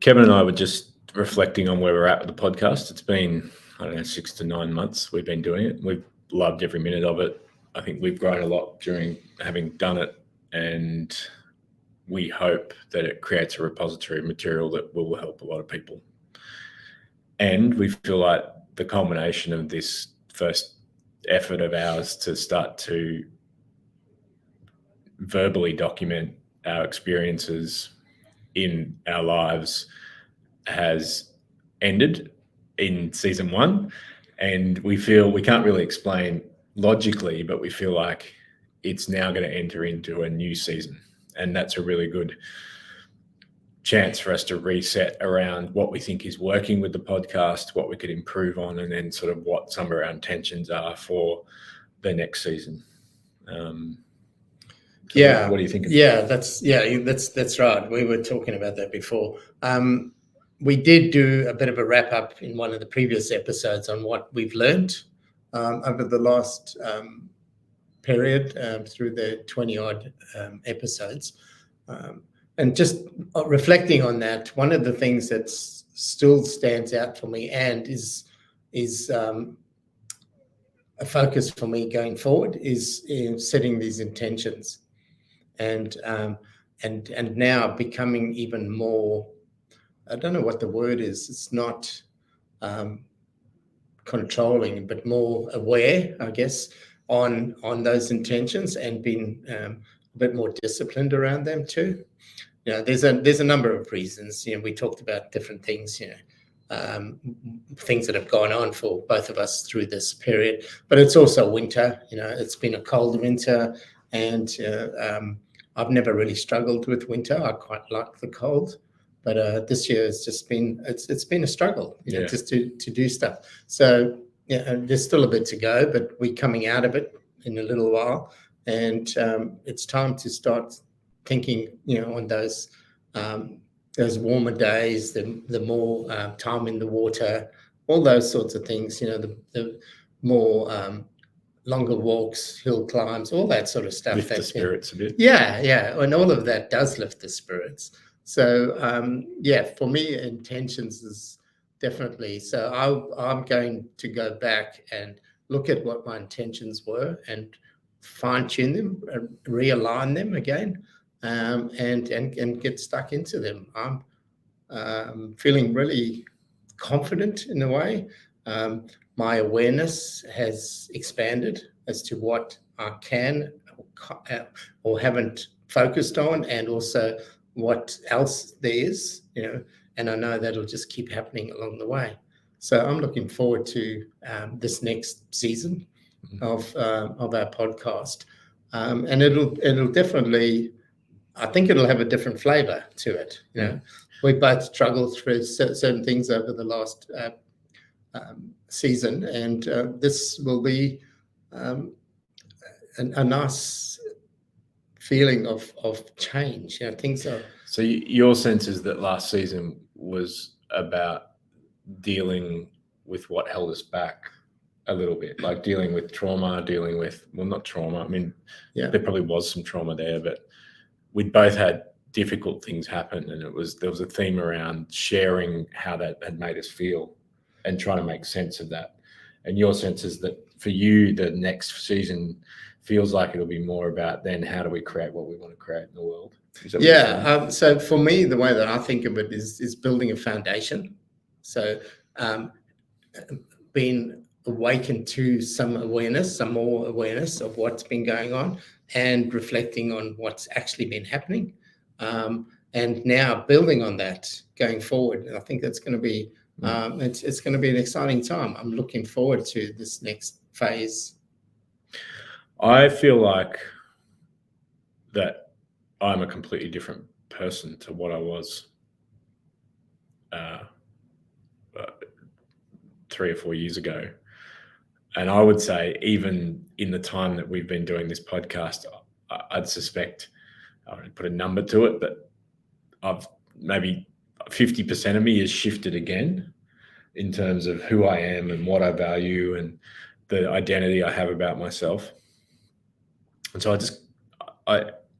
Kevin and I were just reflecting on where we're at with the podcast. It's been, 6 to 9 months we've been doing it. We've loved every minute of it. I think we've grown a lot during having done it, and we hope that it creates a repository of material that will help a lot of people. And we feel like the culmination of this first effort of ours to start to verbally document our experiences in our lives has ended in season 1. And we feel we can't really explain logically, but we feel like it's now going to enter into a new season. And that's a really good chance for us to reset around what we think is working with the podcast, what we could improve on, and then sort of what some of our intentions are for the next season. What do you think? That's right. We were talking about that before. We did do a bit of a wrap up in one of the previous episodes on what we've learned over the last period through the 20 odd episodes. And just reflecting on that, one of the things that still stands out for me and is a focus for me going forward is in setting these intentions, and now becoming even more, I don't know what the word is. It's not controlling, but more aware, I guess, on those intentions, and being a bit more disciplined around them too. There's a number of reasons. We talked about different things. Things that have gone on for both of us through this period, but it's also winter. It's been a cold winter, and I've never really struggled with winter. I quite like the cold. But this year it's just been it's been a struggle, just to do stuff. So there's still a bit to go, but we're coming out of it in a little while, and it's time to start thinking, on those warmer days, the more time in the water, all those sorts of things. The more longer walks, hill climbs, all that sort of stuff. Lift the spirits a bit. Yeah, and all of that does lift the spirits. So, for me, intentions is definitely, so I'm going to go back and look at what my intentions were and fine tune them, realign them again, and get stuck into them. I'm feeling really confident in a way. My awareness has expanded as to what I can or haven't focused on, and also what else there is, and I know that'll just keep happening along the way. So I'm looking forward to this next season of our podcast, and it'll definitely, I think it'll have a different flavour to it. We both struggled through certain things over the last season, and this will be a nice feeling of change. Things are. So your sense is that last season was about dealing with what held us back a little bit, like dealing with trauma, not trauma. I mean, there probably was some trauma there, but we both had difficult things happen, and there was a theme around sharing how that had made us feel and trying to make sense of that. And your sense is that for you, the next season feels like it'll be more about then how do we create what we want to create in the world? So for me, the way that I think of it is building a foundation. So being awakened to some more awareness of what's been going on, and reflecting on what's actually been happening, and now building on that going forward. And I think that's going to be it's going to be an exciting time. I'm looking forward to this next phase. I feel like that I'm a completely different person to what I was 3 or 4 years ago. And I would say even in the time that we've been doing this podcast, I'd suspect, I won't put a number to it, but I've maybe 50% of me has shifted again in terms of who I am and what I value and the identity I have about myself. And so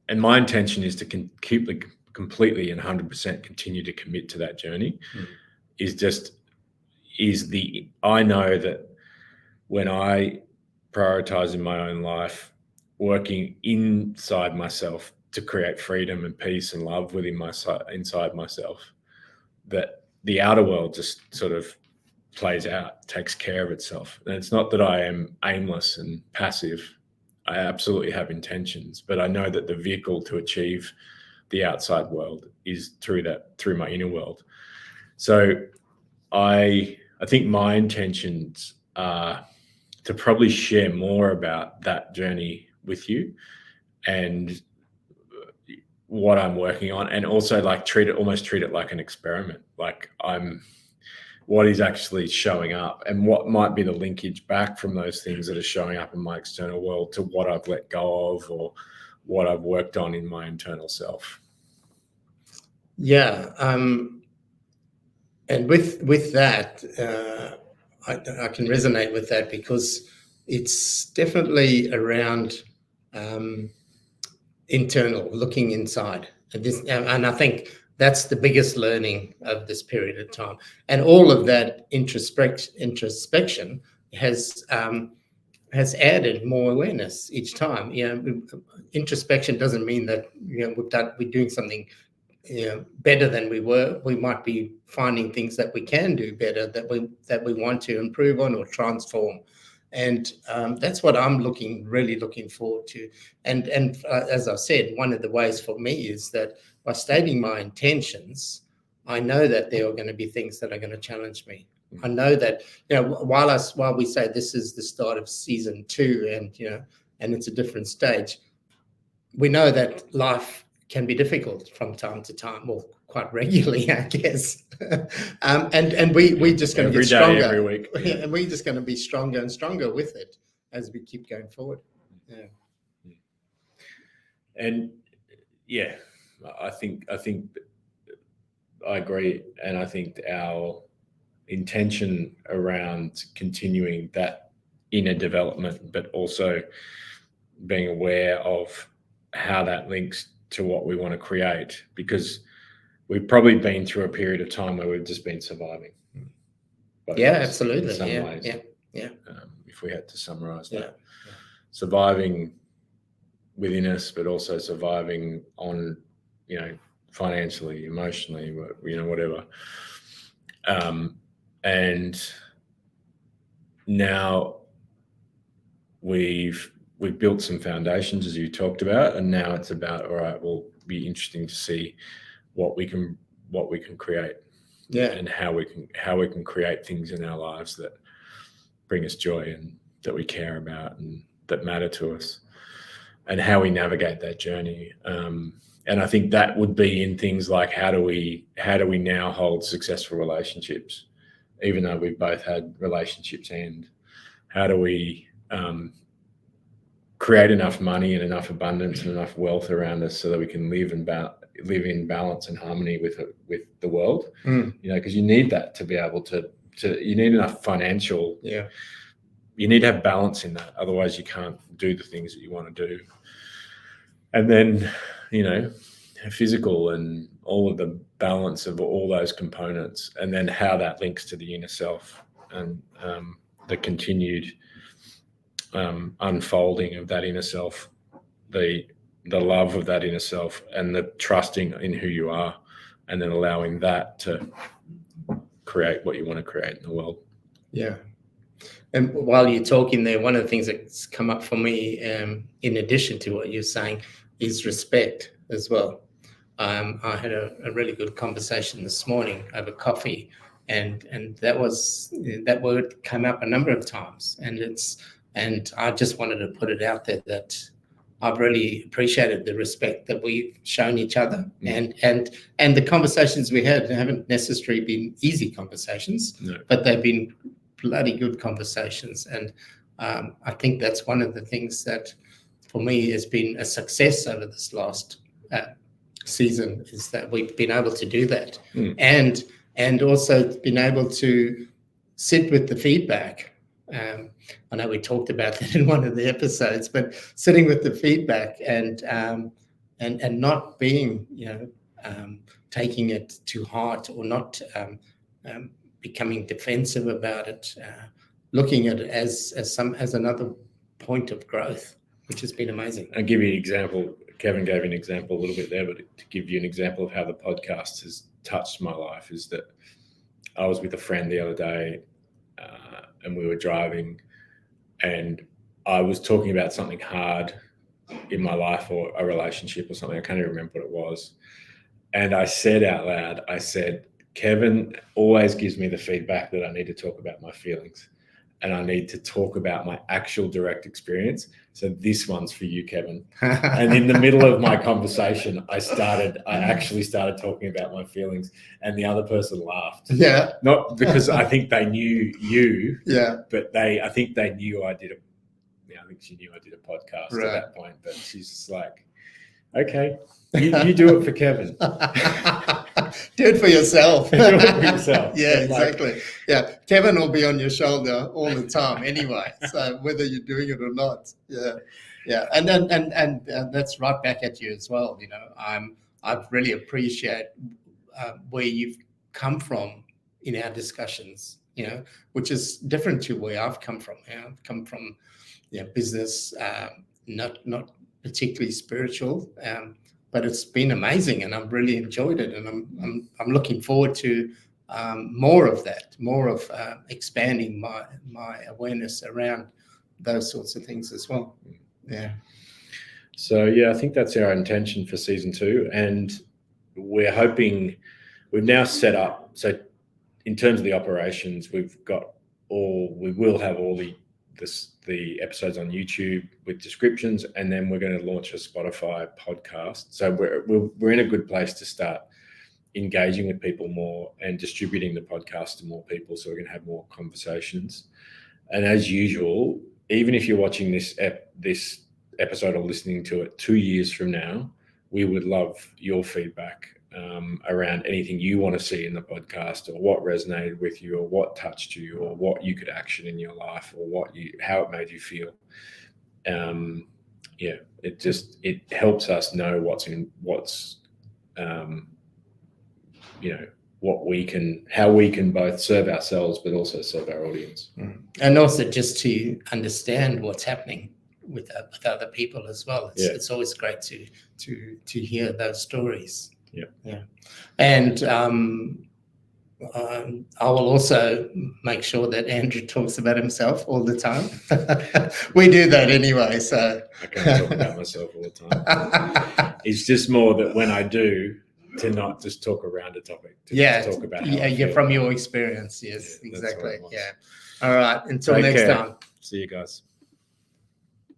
and my intention is to keep the completely and 100% continue to commit to that journey I know that when I prioritize in my own life, working inside myself to create freedom and peace and love inside myself, that the outer world just sort of plays out, takes care of itself. And it's not that I am aimless and passive. I absolutely have intentions, but I know that the vehicle to achieve the outside world is through my inner world. So I think my intentions are to probably share more about that journey with you and what I'm working on, and also like almost treat it like an experiment. Like what is actually showing up and what might be the linkage back from those things that are showing up in my external world to what I've let go of or what I've worked on in my internal self. Yeah. And with that, I can resonate with that, because it's definitely around internal, looking inside. And I think that's the biggest learning of this period of time. And all of that introspection has added more awareness each time. Introspection doesn't mean that we're doing something better than we were. We might be finding things that we can do better, that we want to improve on or transform. And that's what I'm really looking forward to. And as I said, one of the ways for me is that by stating my intentions, I know that there are going to be things that are going to challenge me. I know that, while we say this is the start of season 2, and it's a different stage, we know that life can be difficult from time to time, or quite regularly, I guess. And we're just going to get stronger every week. Yeah. And we're just going to be stronger and stronger with it as we keep going forward. Yeah. And yeah, I think I agree. And I think our intention around continuing that inner development, but also being aware of how that links to what we want to create, because we've probably been through a period of time where we've just been surviving. Yeah, absolutely. In some yeah, ways. Yeah. If we had to summarize that, surviving surviving within us, but also surviving on, financially, emotionally, whatever. And now we've built some foundations, as you talked about, and now it's about, all right, well, be interesting to see what we can create, and how we can create things in our lives that bring us joy and that we care about and that matter to us, and how we navigate that journey. And I think that would be in things like, how do we now hold successful relationships, even though we've both had relationships end? How do we create enough money and enough abundance and enough wealth around us so that we can live in balance and harmony with the world? Because you need that to be able to you need enough financial. You need to have balance in that. Otherwise, you can't do the things that you want to do. And then, physical and all of the balance of all those components, and then how that links to the inner self and the continued unfolding of that inner self, the love of that inner self, and the trusting in who you are, and then allowing that to create what you want to create in the world. Yeah. And while you're talking there, one of the things that's come up for me, in addition to what you're saying, is respect as well. I had a really good conversation this morning over coffee, and that word came up a number of times, and I just wanted to put it out there that I've really appreciated the respect that we've shown each other, and the conversations we had haven't necessarily been easy conversations, but they've been bloody good conversations. And I think that's one of the things that for me has been a success over this last season, is that we've been able to do that, and also been able to sit with the feedback. I know we talked about that in one of the episodes, but sitting with the feedback and not being taking it to heart or not becoming defensive about it, looking at it as another point of growth, which has been amazing. I'll give you an example. Kevin gave an example a little bit there, but to give you an example of how the podcast has touched my life is that I was with a friend the other day, and we were driving, and I was talking about something hard in my life or a relationship or something. I can't even remember what it was. And I said out loud, I said, Kevin always gives me the feedback that I need to talk about my feelings and I need to talk about my actual direct experience. So this one's for you, Kevin. And in the middle of my conversation, I actually started talking about my feelings, and the other person laughed. Yeah. Not because I think they knew you, yeah, but I think they knew I did I think she knew I did a podcast right. at that point, but she's just like, okay, you do it for Kevin. Do it for yourself. Do it for yourself. Yeah, exactly. Yeah, Kevin will be on your shoulder all the time anyway. So whether you're doing it or not, yeah, and that's right back at you as well. You know, I really appreciate where you've come from in our discussions. You know, which is different to where I've come from. You know, I've come from business, not particularly spiritual. But it's been amazing, and I've really enjoyed it, and I'm looking forward to more of that, more of expanding my awareness around those sorts of things as well. Yeah. So I think that's our intention for season 2, and we're hoping we've now set up. So in terms of the operations, we will have all the episodes on YouTube with descriptions, and then we're going to launch a Spotify podcast. So we're in a good place to start engaging with people more and distributing the podcast to more people, so we're going to have more conversations. And as usual, even if you're watching this episode or listening to it 2 years from now, we would love your feedback around anything you want to see in the podcast, or what resonated with you, or what touched you, or what you could action in your life, or how it made you feel. It helps us know how we can both serve ourselves but also serve our audience, and also just to understand what's happening with other people as well. It's always great to hear those stories. Yeah. And I will also make sure that Andrew talks about himself all the time. We do that anyway, so I can't talk about myself all the time. It's just more that when I do, to not just talk around a topic, just talk about from your experience. Yes, exactly. Yeah. All right. Until next time. See you guys.